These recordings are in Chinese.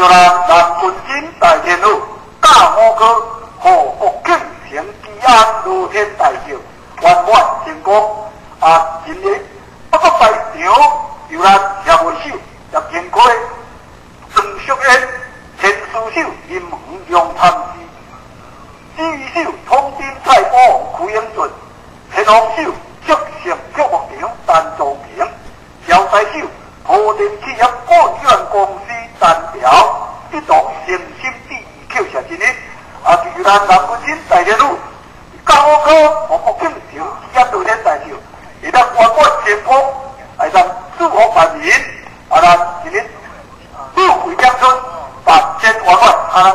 由咱南军军大天后大五哥和国庆城基安露天大桥圆满成功。今日不过排场由咱协会手叶建奎、郑淑燕、陈思秀、林恒用参事，指挥手通天蔡宝王、区英俊，天王手卓胜卓木场、陈宗平，小台手和电企业股份公司单条，一同诚心第一扣下真日。由咱南军军大天后高科和国庆城基安露天大桥。会当圆满成功，会当祝福万民。咱今日富贵乡村8000圆满，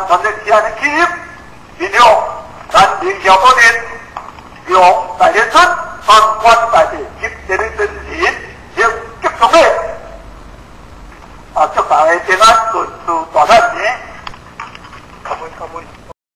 咱全力下的企业，然后咱营销多年，用大田村全关大地集体的真情，要集中的祝大家平安顺遂。